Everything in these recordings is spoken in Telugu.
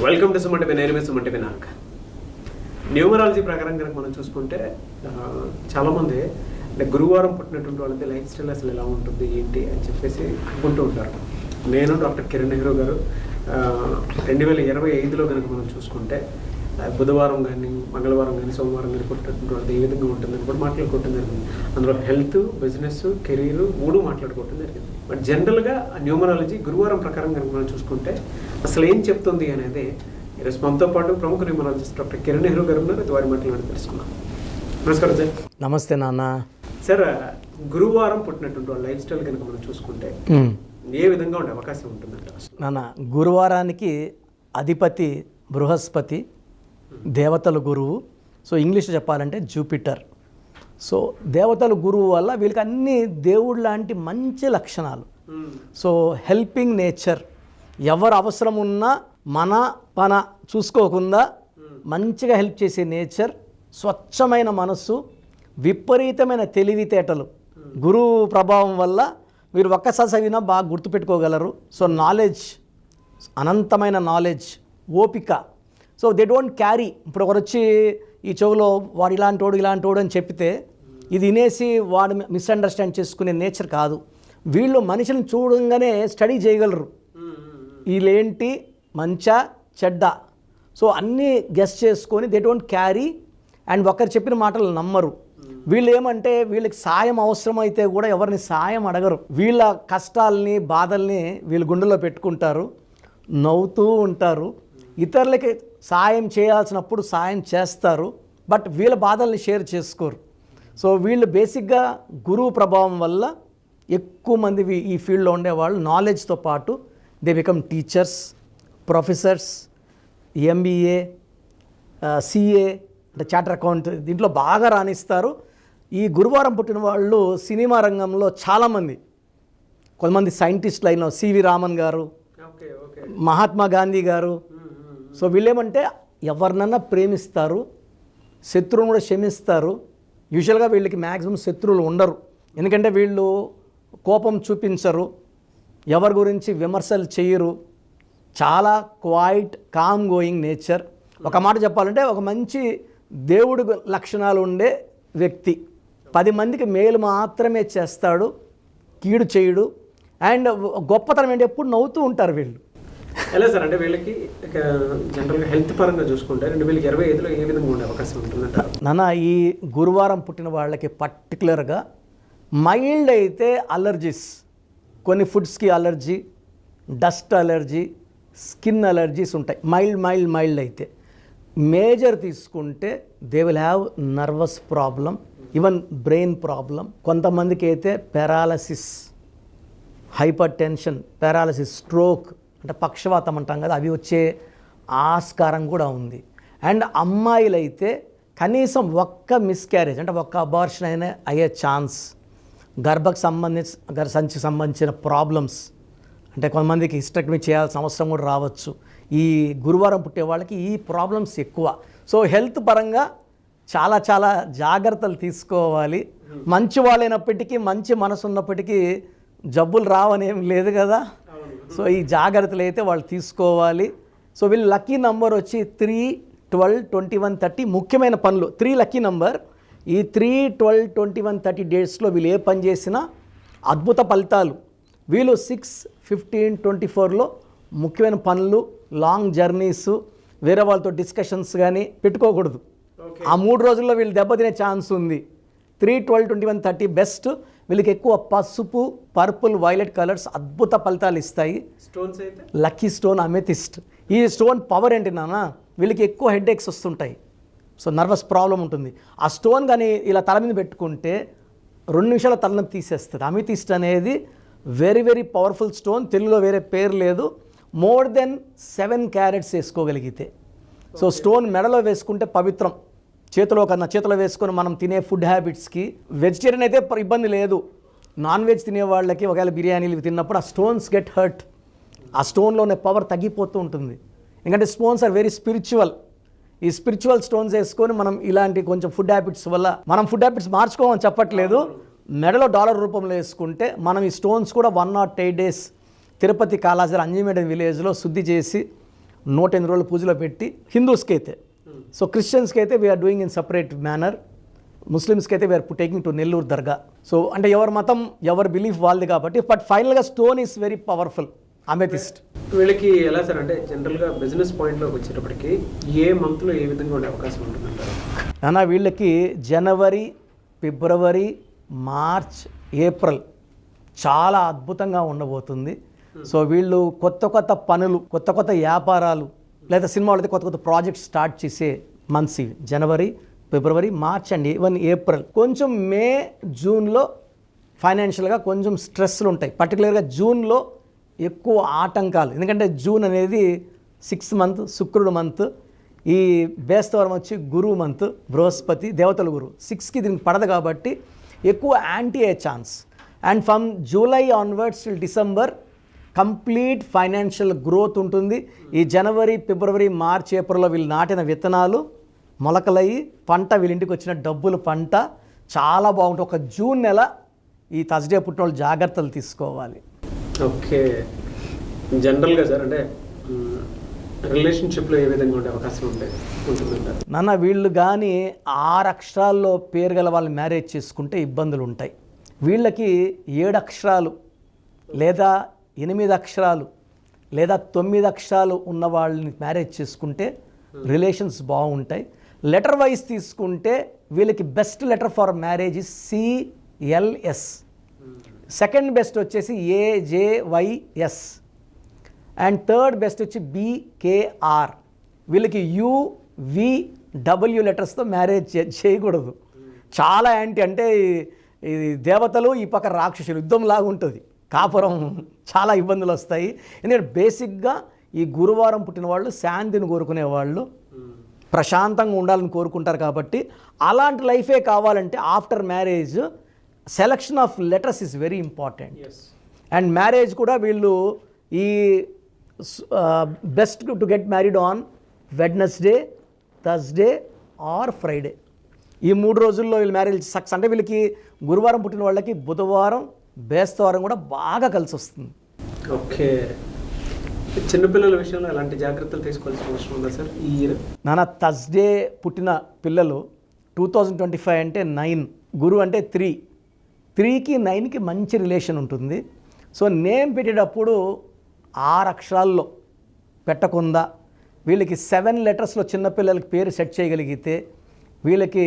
Welcome to Suman TV. నేను సుమన్ టీవీ నాగ్. న్యూమరాలజీ ప్రకారం కనుక మనం చూసుకుంటే చాలామంది అంటే గురువారం పుట్టినటువంటి వాళ్ళకి లైఫ్ స్టైల్ అసలు ఎలా ఉంటుంది ఏంటి అని చెప్పేసి అనుకుంటూ ఉంటారు. నేను డాక్టర్ కిరణ్ నెహ్రూ గారు 2025లో కనుక మనం చూసుకుంటే బుధవారం కానీ మంగళవారం కానీ సోమవారం కానీ పుట్టినటువంటి వాళ్ళది ఏ విధంగా ఉంటుందని కూడా మాట్లాడుకోవటం జరిగింది. అందులో హెల్త్, బిజినెస్, కెరీర్ మూడు మాట్లాడుకోవటం జరిగింది. బట్ జనరల్గా న్యూమరాలజీ గురువారం ప్రకారం కనుక మనం చూసుకుంటే అసలు ఏం చెప్తుంది అనేది ఈరోజు మనతో పాటు ప్రముఖ న్యూమరాలజిస్ట్ డాక్టర్ కిరణ్ నెహ్రూ గారు ఉన్నారు. వారి మాటలు తెలుసుకున్నాం. నమస్కారం సార్. నమస్తే నాన్న. సార్, గురువారం పుట్టినటువంటి వాళ్ళ లైఫ్ స్టైల్ కనుక మనం చూసుకుంటే ఏ విధంగా ఉండే అవకాశం ఉంటుందంటే నాన్న, గురువారానికి అధిపతి బృహస్పతి, దేవతల గురువు. సో ఇంగ్లీష్ చెప్పాలంటే జూపిటర్. సో దేవతల గురువు వల్ల వీళ్ళకి అన్ని దేవుడు లాంటి మంచి లక్షణాలు. సో హెల్పింగ్ నేచర్, ఎవరు అవసరం ఉన్నా మన పన చూసుకోకుండా మంచిగా హెల్ప్ చేసే నేచర్, స్వచ్ఛమైన మనస్సు, విపరీతమైన తెలివితేటలు. గురువు ప్రభావం వల్ల మీరు ఒక్కసారి చదివినా బాగా గుర్తుపెట్టుకోగలరు. సో నాలెడ్జ్, అనంతమైన నాలెడ్జ్, ఓపిక. So they don't carry. ఇప్పుడు ఒకరు వచ్చి ఈ చెవులో వాడు ఇలాంటోడు అని చెప్తే ఇది వినేసి వాడు మిస్అండర్స్టాండ్ చేసుకునే నేచర్ కాదు. వీళ్ళు మనిషిని చూడంగానే స్టడీ చేయగలరు. వీళ్ళేంటి, మంచా చెడ్డ, సో అన్నీ గెస్ చేసుకొని దే డోంట్ క్యారీ. అండ్ ఒకరు చెప్పిన మాటలు నమ్మరు. వీళ్ళు ఏమంటే వీళ్ళకి సాయం అవసరమైతే కూడా ఎవరిని సాయం అడగరు. వీళ్ళ కష్టాలని, బాధల్ని వీళ్ళు గుండెలో పెట్టుకుంటారు, నవ్వుతూ ఉంటారు. ఇతరులకి సాయం చేయాల్సినప్పుడు సాయం చేస్తారు, బట్ వీళ్ళ బాధల్ని షేర్ చేసుకోరు. సో వీళ్ళు బేసిక్గా గురువు ప్రభావం వల్ల ఎక్కువ మంది ఈ ఫీల్డ్లో ఉండేవాళ్ళు నాలెడ్జ్తో పాటు they become teachers, professors, MBA, CA అంటే చార్టర్ అకౌంట్, దీంట్లో బాగా రాణిస్తారు. ఈ గురువారం పుట్టిన వాళ్ళు సినిమా రంగంలో చాలామంది, కొంతమంది సైంటిస్ట్ లైన్లో సివి రామన్ గారు, మహాత్మా గాంధీ గారు. సో వీళ్ళేమంటే ఎవరినన్నా ప్రేమిస్తారు, శత్రువును కూడా క్షమిస్తారు. యూజువల్గా వీళ్ళకి మ్యాక్సిమం శత్రువులు ఉండరు, ఎందుకంటే వీళ్ళు కోపం చూపించరు, ఎవరి గురించి విమర్శలు చేయరు. చాలా క్వైట్ కామ్ గోయింగ్ నేచర్. ఒక మాట చెప్పాలంటే ఒక మంచి దేవుడి లక్షణాలు ఉండే వ్యక్తి. 10 మందికి మేలు మాత్రమే చేస్తాడు, కీడు చేయడు. అండ్ గొప్పతనం ఏంటి, ఎప్పుడు నవ్వుతూ ఉంటారు వీళ్ళు. ఎలా సార్ అంటే వీళ్ళకి జనరల్గా హెల్త్ పరంగా చూసుకుంటే 2025లో ఏ విధంగా ఉండే అవకాశం ఉంటుందంట నాన్న? ఈ గురువారం పుట్టిన వాళ్ళకి పర్టికులర్గా మైల్డ్ అయితే అలర్జీస్, కొన్ని ఫుడ్స్కి allergy, dust allergy, skin allergies ఉంటాయి. మైల్డ్ అయితే. మేజర్ తీసుకుంటే they will have nervous problem, even brain problem. కొంతమందికి అయితే paralysis, hyper tension, paralysis, stroke అంటే పక్షవాతం అంటాం కదా, అవి వచ్చే ఆస్కారం కూడా ఉంది. అండ్ అమ్మాయిలైతే కనీసం ఒక్క మిస్క్యారేజ్ అంటే ఒక్క అబార్షన్ అయినా అయ్యే ఛాన్స్, సంచికి సంబంధించిన ప్రాబ్లమ్స్, అంటే కొంతమందికి హిస్టెక్టమీ చేయాల్సిన అవసరం కూడా రావచ్చు. ఈ గురువారం పుట్టే వాళ్ళకి ఈ ప్రాబ్లమ్స్ ఎక్కువ. సో హెల్త్ పరంగా చాలా చాలా జాగ్రత్తలు తీసుకోవాలి. మంచి వాళ్ళైనప్పటికీ, మంచి మనసు ఉన్నప్పటికీ జబ్బులు రావనేం లేదు కదా. సో ఈ జాగ్రత్తలు అయితే వాళ్ళు తీసుకోవాలి. సో వీళ్ళు లక్కీ నంబర్ వచ్చి 3, 12, 21, 30. ముఖ్యమైన పనులు 3 లక్కీ నంబర్. ఈ 3, 12, 21, 30 డేట్స్లో వీళ్ళు ఏ పని చేసినా అద్భుత ఫలితాలు. వీళ్ళు 6, 15, 24లో ముఖ్యమైన పనులు, లాంగ్ జర్నీస్, వేరే వాళ్ళతో డిస్కషన్స్ కానీ పెట్టుకోకూడదు. ఆ 3 రోజుల్లో వీళ్ళు దెబ్బతినే ఛాన్స్ ఉంది. 3, 12, 21, 30 బెస్ట్. వీళ్ళకి ఎక్కువ పసుపు, పర్పుల్, వైలెట్ కలర్స్ అద్భుత ఫలితాలు ఇస్తాయి. స్టోన్స్ అయితే లక్కీ స్టోన్ అమెథిస్ట్. ఈ స్టోన్ పవర్ ఏంటి నాన్న, వీళ్ళకి ఎక్కువ హెడేక్స్ వస్తుంటాయి, సో నర్వస్ ప్రాబ్లం ఉంటుంది. ఆ స్టోన్ కానీ ఇలా తల మీద పెట్టుకుంటే 2 నిమిషాల తలనొప్పి తీసేస్తుంది. అమెథిస్ట్ అనేది వెరీ వెరీ పవర్ఫుల్ స్టోన్. తెలుగులో వేరే పేరు లేదు. మోర్ దెన్ 7 క్యారెట్స్ వేసుకోగలిగితే. సో స్టోన్ మెడలో వేసుకుంటే పవిత్రం. చేతిలో వేసుకొని మనం తినే ఫుడ్ హ్యాబిట్స్కి, వెజిటేరియన్ అయితే ఇబ్బంది లేదు. నాన్ వెజ్ తినే వాళ్ళకి ఒకవేళ బిర్యానీలు తిన్నప్పుడు ఆ స్టోన్స్ గెట్ హర్ట్. ఆ స్టోన్లోనే పవర్ తగ్గిపోతూ ఉంటుంది. ఎందుకంటే స్టోన్స్ ఆర్ వెరీ స్పిరిచువల్. ఈ స్పిరిచువల్ స్టోన్స్ వేసుకొని మనం ఇలాంటి కొంచెం ఫుడ్ హ్యాబిట్స్ వల్ల, మనం ఫుడ్ హ్యాబిట్స్ మార్చుకోమని చెప్పట్లేదు, మెడలో డాలర్ రూపంలో వేసుకుంటే మనం ఈ స్టోన్స్ కూడా 1 or 8 days తిరుపతి కాళాజీ అంజమేడ విలేజ్లో శుద్ధి చేసి 108 రోజులు పూజలో పెట్టి హిందూస్కి అయితే. సో క్రిస్టియన్స్కి అయితే we're doing in separate manner, ముస్లిమ్స్కి అయితే వీఆర్ టేకింగ్ టు నెల్లూరు దర్గా. సో అంటే ఎవరి మతం ఎవరి బిలీఫ్ వాళ్ళది కాబట్టి, బట్ ఫైనల్గా stone is very powerful, amethyst. వీళ్ళకి ఎలా సార్ అంటే జనరల్గా బిజినెస్ పాయింట్లోకి వచ్చేటప్పటికి ఏ మంత్లో ఏ విధంగా ఉండే అవకాశం ఉంటుందంటారు? అన్న వీళ్ళకి జనవరి, ఫిబ్రవరి, మార్చ్, ఏప్రిల్ చాలా అద్భుతంగా ఉండబోతుంది. సో వీళ్ళు కొత్త కొత్త పనులు, కొత్త కొత్త వ్యాపారాలు, లేదా సినిమాలు అయితే కొత్త కొత్త ప్రాజెక్ట్స్ స్టార్ట్ చేసే మంత్స్ ఇవి. జనవరి, ఫిబ్రవరి, మార్చ్ అండ్ ఈవెన్ ఏప్రిల్. కొంచెం మే, జూన్లో ఫైనాన్షియల్గా కొంచెం స్ట్రెస్లు ఉంటాయి. పర్టికులర్గా జూన్లో ఎక్కువ ఆటంకాలు, ఎందుకంటే జూన్ అనేది 6th మంత్, శుక్రుడు మంత్. ఈ బేస్తవారం వచ్చి గురువు మంత్, బృహస్పతి దేవతల గురువు 6కి దీనికి పడదు కాబట్టి ఎక్కువ యాంటీ అయ్యే chance. And from July onwards till December complete financial growth ఉంటుంది. ఈ జనవరి, ఫిబ్రవరి, మార్చ్, ఏప్రిల్లో వీళ్ళు నాటిన విత్తనాలు మొలకలయ్యి పంట, వీళ్ళింటికి వచ్చిన డబ్బులు పంట చాలా బాగుంటుంది. ఒక జూన్ నెల ఈ థర్స్డే పుట్టిన వాళ్ళు జాగ్రత్తలు తీసుకోవాలి. ఓకే, జనరల్గా సార్ అంటే రిలేషన్షిప్లో ఏ విధంగా ఉండే అవకాశం ఉంటుందంటారు? నాన్న వీళ్ళు కానీ 6 అక్షరాల్లో పేరు గల వాళ్ళు మ్యారేజ్ చేసుకుంటే ఇబ్బందులు ఉంటాయి. వీళ్ళకి 7 అక్షరాలు లేదా 8 అక్షరాలు లేదా 9 అక్షరాలు ఉన్న వాళ్ళని మ్యారేజ్ చేసుకుంటే రిలేషన్స్ బాగుంటాయి. లెటర్ వైజ్ తీసుకుంటే వీళ్ళకి best letter for marriage is CLS. Second best వచ్చేసి AJYS. అండ్ థర్డ్ బెస్ట్ వచ్చి BKR. వీళ్ళకి UVW లెటర్స్తో మ్యారేజ్ చేయకూడదు. చాలా యాంటీ, అంటే ఇది దేవతలు ఈ పక్క రాక్షసులు యుద్ధం లాగా ఉంటుంది. కాపురం చాలా ఇబ్బందులు వస్తాయి. ఎందుకంటే బేసిక్గా ఈ గురువారం పుట్టిన వాళ్ళు శాంతిని కోరుకునే వాళ్ళు, ప్రశాంతంగా ఉండాలని కోరుకుంటారు. కాబట్టి అలాంటి లైఫే కావాలంటే after marriage selection of letters is very important. And marriage కూడా వీళ్ళు ఈ best to get married on Wednesday, Thursday or Friday. ఈ 3 రోజుల్లో వీళ్ళు మ్యారేజ్ సక్సెస్. అంటే వీళ్ళకి గురువారం పుట్టిన వాళ్ళకి బుధవారం, బేస్తవారం కూడా బాగా కలిసి వస్తుంది. ఓకే, చిన్నపిల్లల విషయంలో ఎలాంటి జాగ్రత్తలు తీసుకోవాల్సిన అవసరం ఉందా సార్ ఈ ఇయర్? నాన్న థర్స్డే పుట్టిన పిల్లలు 2025 అంటే 9, గురు అంటే 3, 3కి 9కి మంచి రిలేషన్ ఉంటుంది. సో నేమ్ పెట్టేటప్పుడు 6 అక్షరాల్లో పెట్టకుండా వీళ్ళకి 7 లెటర్స్లో చిన్నపిల్లలకి పేరు సెట్ చేయగలిగితే వీళ్ళకి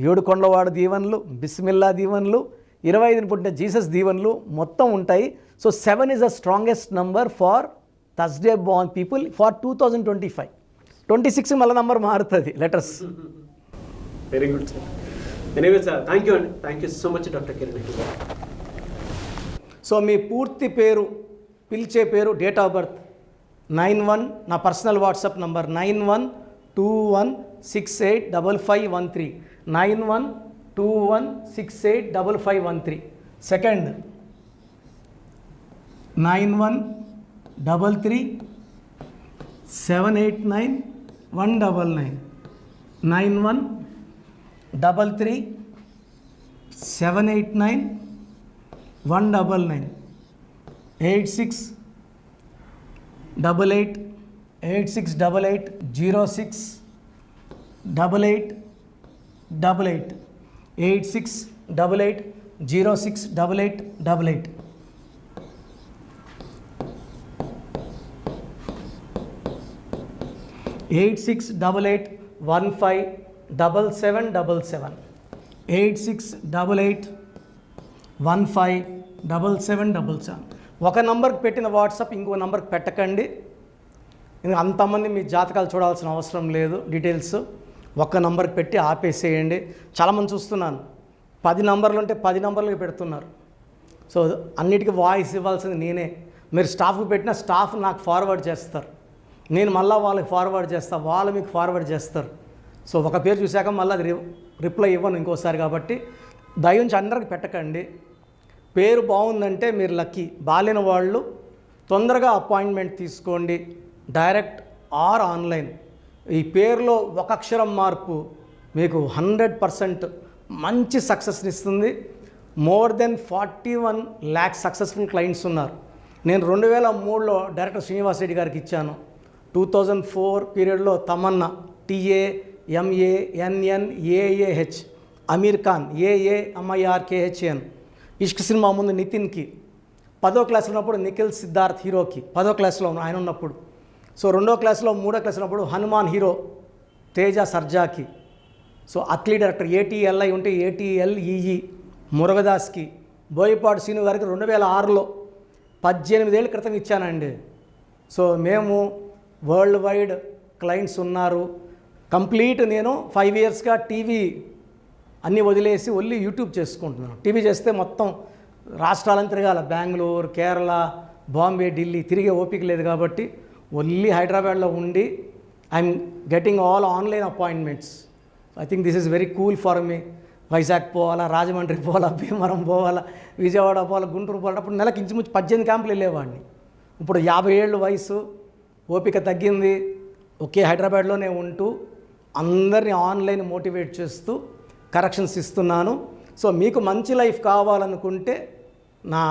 7 కొండలవాడు దీవెనలు, బిస్మిల్లా దీవెనలు, 25 పుట్టిన జీసస్ దీవెనలు మొత్తం ఉంటాయి. So 7 is the strongest number for Thursday born people for 2025. 26 మళ్ళీ నంబర్ మారుతుంది letters. Very good sir. Anyway sir, thank you అండి. Thank you so much doctor Kiran. So మీ పూర్తి పేరు, పిలిచే పేరు, డేట్ ఆఫ్ బర్త్ 91, నా personal WhatsApp number 9121685513, 9121685513. Second 9133789199, 9133789199, 8688068888, 8688068888. Eight 8688157777, 8688157777. ఒక నంబర్కి పెట్టిన వాట్సాప్ ఇంకో నంబర్కి పెట్టకండి. ఇంకా అంతమంది మీ జాతకాలు చూడాల్సిన అవసరం లేదు. డీటెయిల్స్ ఒక్క నంబర్కి పెట్టి ఆపేసేయండి. చాలామంది చూస్తున్నాను 10 నంబర్లు ఉంటే 10 నంబర్లకి పెడుతున్నారు. సో అన్నిటికీ వాయిస్ ఇవ్వాల్సింది నేనే. మీరు స్టాఫ్కి పెట్టిన స్టాఫ్ నాకు ఫార్వర్డ్ చేస్తారు, నేను మళ్ళీ వాళ్ళకి ఫార్వర్డ్ చేస్తాను, వాళ్ళు మీకు ఫార్వర్డ్ చేస్తారు. సో ఒక పేరు చూశాక మళ్ళీ అది రిప్లై ఇవ్వను ఇంకోసారి. కాబట్టి దయించి అందరికి పెట్టకండి. పేరు బాగుందంటే మీరు లక్కీ. బాలేని వాళ్ళు తొందరగా అపాయింట్మెంట్ తీసుకోండి, డైరెక్ట్ ఆర్ ఆన్లైన్. ఈ పేరులో ఒక అక్షరం మార్పు మీకు 100% మంచి సక్సెస్ని ఇస్తుంది. More than 41 lakhs successful clients ఉన్నారు. నేను 2003లో డైరెక్టర్ శ్రీనివాస్ రెడ్డి గారికి ఇచ్చాను. 2004 పీరియడ్లో తమన్నా TAMANNAAH, అమీర్ ఖాన్ AAMIRKHN, ఇష్క్ సినిమా ముందు నితిన్కి, 10వ క్లాస్ ఉన్నప్పుడు నిఖిల్ సిద్ధార్థ్ హీరోకి, 10వ క్లాస్లో ఆయన ఉన్నప్పుడు. సో 2వ క్లాస్లో 3వ క్లాస్ ఉన్నప్పుడు హనుమాన్ హీరో తేజ సర్జాకి. సో అత్లీ డైరెక్టర్ ATLI ఉంటే ATLEE మురుగదాస్కి. బోయపాటి శ్రీను గారికి 2006లో 18 ఏళ్ళ క్రితం ఇచ్చానండి. సో మేము వరల్డ్ వైడ్ క్లయింట్స్ ఉన్నారు. కంప్లీట్ నేను 5 ఇయర్స్గా టీవీ అన్నీ వదిలేసి ఓన్లీ యూట్యూబ్ చేసుకుంటున్నాను. టీవీ చేస్తే మొత్తం రాష్ట్రాలను తిరగాల, బెంగళూరు, కేరళ, బాంబే, ఢిల్లీ తిరిగే ఓపిక లేదు కాబట్టి ఓన్లీ హైదరాబాద్లో ఉండి I'm getting all online appointments. I think this is very cool for me. Vizag పోవాలా, రాజమండ్రి పోవాలా, భీమవరం పోవాలా, విజయవాడ పోవాలా, గుంటూరు పోవాలా. అప్పుడు నెలకి ఇంచుమించు 18 క్యాంపులు వెళ్ళేవాడిని. ఇప్పుడు 50 ఏళ్ళు వయసు, ఓపిక తగ్గింది. ఒకే హైదరాబాద్లోనే ఉంటూ అందరినీ ఆన్లైన్ మోటివేట్ చేస్తూ కరెక్షన్స్ ఇస్తున్నాను. సో మీకు మంచి లైఫ్ కావాలనుకుంటే నా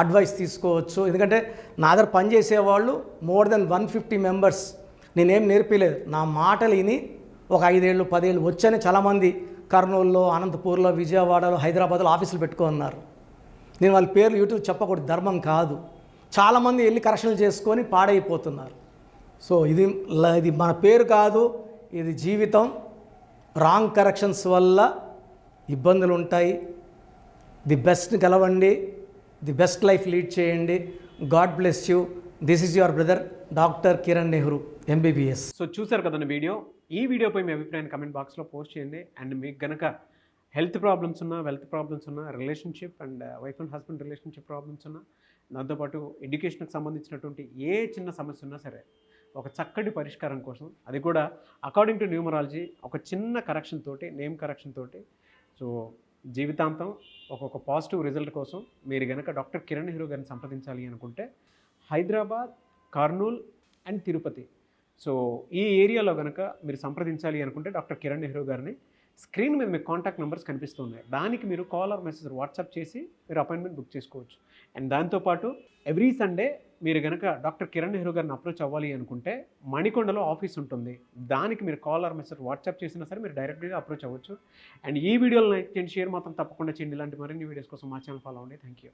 అడ్వైస్ తీసుకోవచ్చు. ఎందుకంటే నా దగ్గర పనిచేసేవాళ్ళు మోర్ దెన్ 150 మెంబర్స్. నేనేం నేర్పిలేదు, నా మాటలు విని ఒక 5 ఏళ్ళు 10 ఏళ్ళు వచ్చని చాలామంది కర్నూలులో, అనంతపూర్లో, విజయవాడలో, హైదరాబాద్లో ఆఫీసులు పెట్టుకున్నారు. నేను వాళ్ళ పేర్లు యూట్యూబ్ చెప్పకూడదు, ధర్మం కాదు. చాలామంది వెళ్ళి కరెక్షన్లు చేసుకొని పాడైపోతున్నారు. సో ఇది మన పేరు కాదు, ఇది జీవితం. రాంగ్ కరెక్షన్స్ వల్ల ఇబ్బందులు ఉంటాయి. ది బెస్ట్ గెలవండి, ది బెస్ట్ లైఫ్ లీడ్ చేయండి. God bless you. This is your brother doctor Kiran Nehru MBBS. So చూసారు కదండి వీడియో. ఈ వీడియోపై మీ అభిప్రాయాన్ని కమెంట్ బాక్స్లో పోస్ట్ చేయండి. అండ్ మీకు కనుక హెల్త్ ప్రాబ్లమ్స్ ఉన్నా, వెల్త్ ప్రాబ్లమ్స్ ఉన్నా, relationship and wife and husband relationship problems ఉన్నా, దాంతోపాటు ఎడ్యుకేషన్కి సంబంధించినటువంటి ఏ చిన్న సమస్య ఉన్నా సరే ఒక చక్కటి పరిష్కారం కోసం, అది కూడా అకార్డింగ్ టు న్యూమరాలజీ, ఒక చిన్న కరెక్షన్ తోటి, నేమ్ కరెక్షన్ తోటి, సో జీవితాంతం ఒక పాజిటివ్ రిజల్ట్ కోసం మీరు కనుక డాక్టర్ కిరణ్ నెహ్రూ గారిని సంప్రదించాలి అనుకుంటే హైదరాబాద్, కర్నూల్ అండ్ తిరుపతి, సో ఈ ఏరియాలో కనుక మీరు సంప్రదించాలి అనుకుంటే డాక్టర్ కిరణ్ నెహ్రూ గారిని స్క్రీన్ మీద మీకు కాంటాక్ట్ నెంబర్స్ కనిపిస్తున్నాయి. దానికి మీరు కాల్ ఆర్ మెసేజ్ వాట్సాప్ చేసి మీరు అపాయింట్మెంట్ బుక్ చేసుకోవచ్చు. అండ్ దాంతోపాటు ఎవ్రీ సండే మీరు కనుక డాక్టర్ కిరణ్ నెహ్రూ గారిని అప్రోచ్ అవ్వాలి అనుకుంటే మణికొండలో ఆఫీస్ ఉంటుంది. దానికి మీరు కాల్ ఆర్ మెసేజ్ వాట్సాప్ చేసినా సరే మీరు డైరెక్ట్గా అప్రోచ్ అవ్వచ్చు. అండ్ ఈ వీడియోలో లైక్ చేయండి, షేర్ మాత్రం తప్పకుండా చేయండి. ఇలాంటి మరిన్ని వీడియోస్ కోసం మా ఛానల్ ఫాలో అవ్వండి. Thank you.